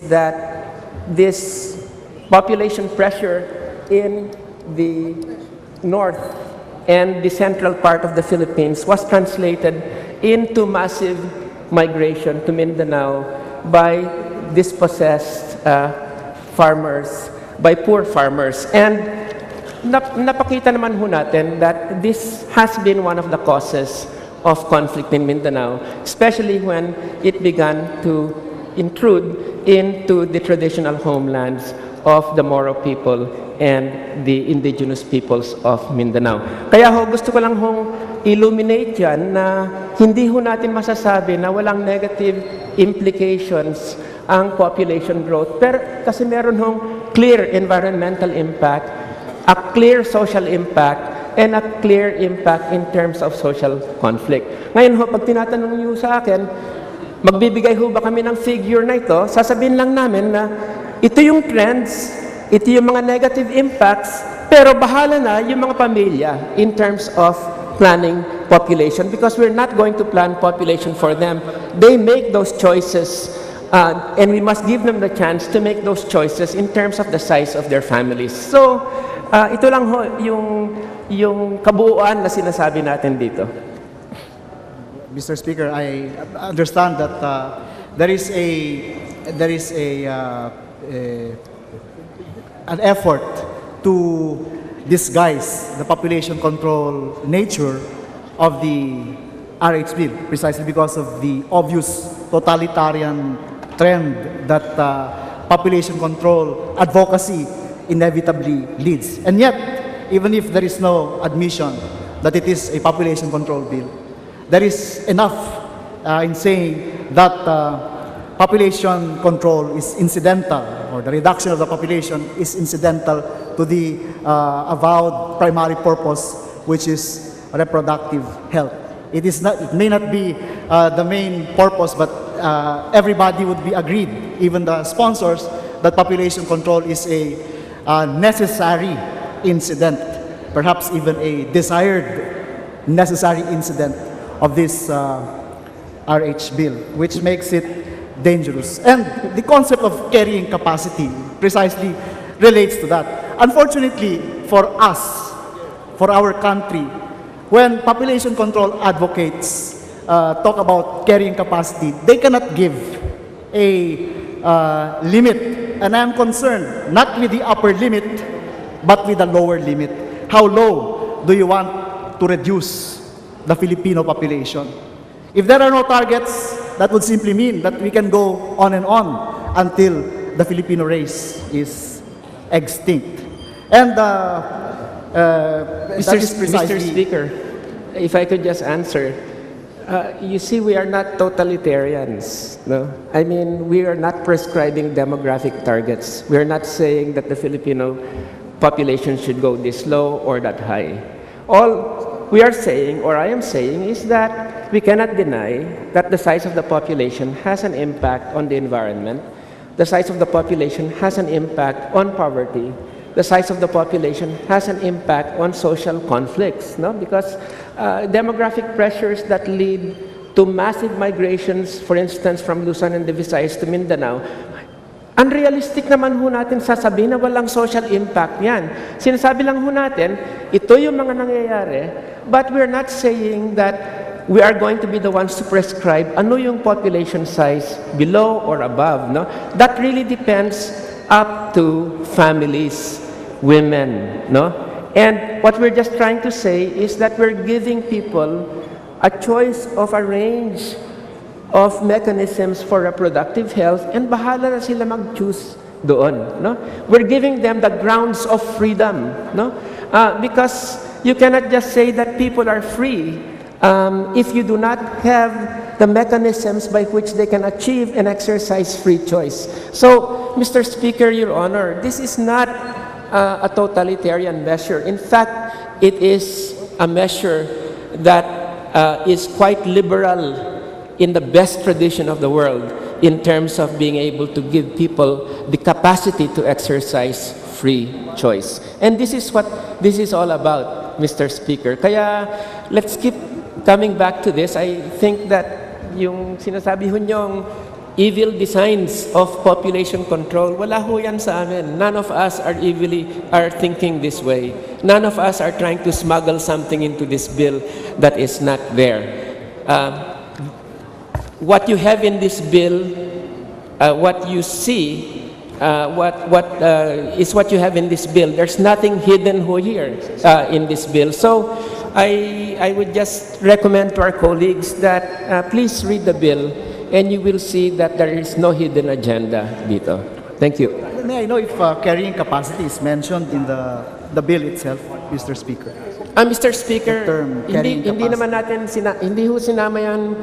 that this population pressure in the north and the central part of the Philippines was translated into massive migration to Mindanao by dispossessed farmers, by poor farmers. And napakita naman ho natin that this has been one of the causes of conflict in Mindanao, especially when it began to intrude into the traditional homelands of the Moro people and the indigenous peoples of Mindanao. Kaya ho, gusto ko lang hong illuminate yan na hindi ho natin masasabi na walang negative implications ang population growth. Pero kasi meron hong clear environmental impact, a clear social impact, and a clear impact in terms of social conflict. Ngayon ho, pag tinatanong niyo sa akin, magbibigay ho ba kami ng figure na ito, sasabihin lang namin na ito yung trends, ito yung mga negative impacts, pero bahala na yung mga pamilya in terms of planning population, because we're not going to plan population for them. They make those choices, and we must give them the chance to make those choices in terms of the size of their families. So, ito lang ho yung kabuuan na sinasabi natin dito. Mr. Speaker, I understand that there is an effort to disguise the population control nature of the RH bill, precisely because of the obvious totalitarian trend that population control advocacy inevitably leads. And yet, even if there is no admission that it is a population control bill, there is enough in saying that population control is incidental, or the reduction of the population is incidental to the avowed primary purpose, which is reproductive health. It may not be the main purpose, but everybody would be agreed, even the sponsors, that population control is a necessary incident, perhaps even a desired necessary incident of this RH bill, which makes it dangerous. And the concept of carrying capacity precisely relates to that. Unfortunately, for us, for our country, when population control advocates talk about carrying capacity, they cannot give a limit. And I'm concerned not with the upper limit, but with the lower limit. How low do you want to reduce the Filipino population? If there are no targets, that would simply mean that we can go on and on until the Filipino race is extinct. And Mr. Speaker, if I could just answer, you see, we are not totalitarians. No? I mean, we are not prescribing demographic targets. We are not saying that the Filipino population should go this low or that high. All we are saying, or I am saying, is that we cannot deny that the size of the population has an impact on the environment. The size of the population has an impact on poverty. The size of the population has an impact on social conflicts, no? Because demographic pressures that lead to massive migrations, for instance, from Luzon and the Visayas to Mindanao, unrealistic naman ho natin sasabihin na walang social impact yan. Sinasabi lang ho natin, ito yung mga nangyayari, but we're not saying that we are going to be the ones to prescribe ano yung population size below or above, no? That really depends up to families, women, no? And what we're just trying to say is that we're giving people a choice of a range of mechanisms for reproductive health, and bahala na sila mag-choose doon, no? We're giving them the grounds of freedom, no? Because you cannot just say that people are free if you do not have the mechanisms by which they can achieve and exercise free choice. So, Mr. Speaker, Your Honor, this is not a totalitarian measure. In fact, it is a measure that is quite liberal in the best tradition of the world in terms of being able to give people the capacity to exercise free choice. And this is what this is all about, Mr. Speaker. Kaya, let's keep coming back to this. I think that yung sinasabi ho niyong evil designs of population control, wala ho yan sa amin. None of us are thinking this way. None of us are trying to smuggle something into this bill that is not there. What you have in this bill, what you see, is what you have in this bill. There's nothing hidden here in this bill. So I would just recommend to our colleagues that please read the bill, and you will see that there is no hidden agenda dito. Thank you. May I know if carrying capacity is mentioned in the bill itself, Mr. Speaker? Mr. Speaker, The term carrying hindi naman natin, hindi ho sinama yan.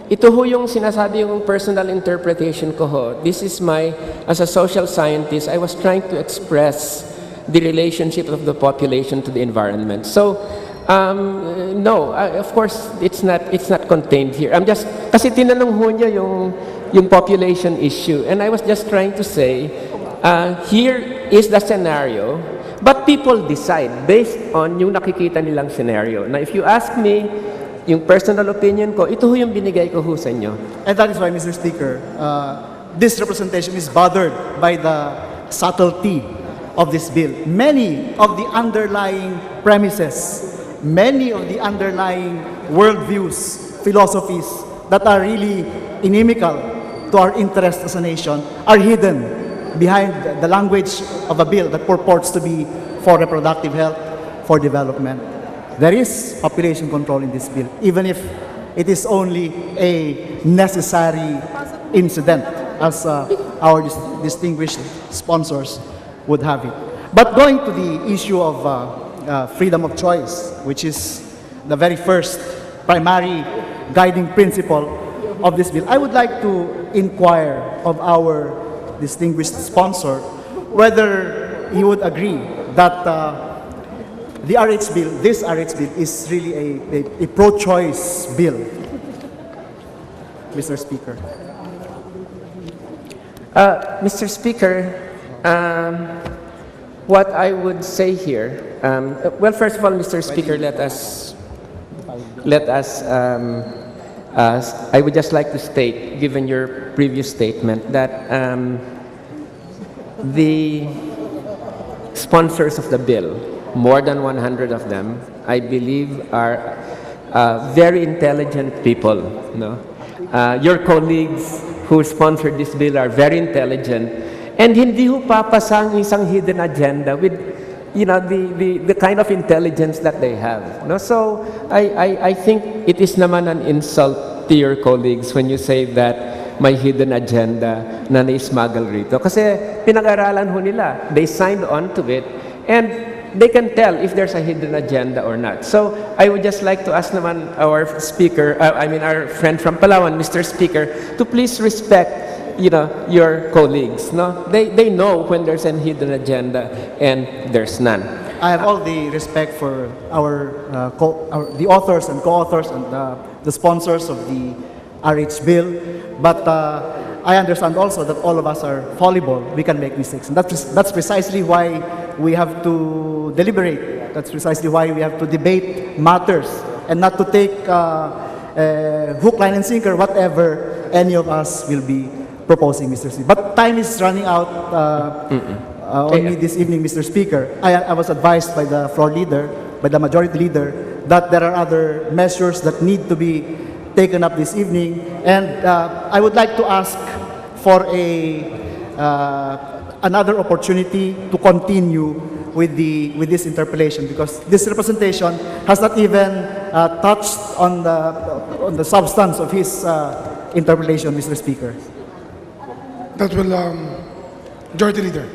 Ito ho yung sinasabi yung personal interpretation ko ho. This is as a social scientist, I was trying to express the relationship of the population to the environment. So, no, of course, it's not contained here. Kasi tinanong ho niya yung population issue. And I was just trying to say, here is the scenario, but people decide based on yung nakikita nilang scenario. Now, if you ask me, yung personal opinion ko, ito ho yung binigay ko ho sa inyo. And that is why, Mr. Speaker, this representation is bothered by the subtlety of this bill. Many of the underlying premises, many of the underlying worldviews, philosophies that are really inimical to our interests as a nation are hidden behind the language of a bill that purports to be for reproductive health, for development. There is population control in this bill, even if it is only a necessary incident, as our distinguished sponsors would have it. But going to the issue of freedom of choice, which is the very first primary guiding principle of this bill, I would like to inquire of our distinguished sponsor whether he would agree that the RH bill, this RH bill, is really a pro-choice bill, Mr. Speaker. Mr. Speaker, what I would say here, well, first of all, Mr. Speaker, I would just like to state, given your previous statement, that the sponsors of the bill, more than 100 of them, I believe are very intelligent people. No? Your colleagues who sponsored this bill are very intelligent, and hindi ho papasa ang isang hidden agenda with the kind of intelligence that they have. No? So I think it is naman an insult to your colleagues when you say that may hidden agenda na na-smuggle rito. Kasi pinag-aralan ho nila. They signed on to it, and they can tell if there's a hidden agenda or not. So I would just like to ask naman our speaker, our friend from Palawan, Mr. Speaker, to please respect your colleagues. No? They know when there's a hidden agenda and there's none. I have all the respect for the authors and co-authors and the sponsors of the RH bill, but I understand also that all of us are fallible. We can make mistakes, and that's precisely why we have to deliberate. That's precisely why we have to debate matters and not to take hook, line, and sinker whatever any of us will be proposing, Mr. Speaker. But time is running out only this evening, Mr. Speaker. I was advised by the floor leader, by the majority leader, that there are other measures that need to be taken up this evening, and I would like to ask for another opportunity to continue with this interpellation, because this representation has not even touched on the substance of his interpellation, Mr. Speaker. That will, Majority Leader.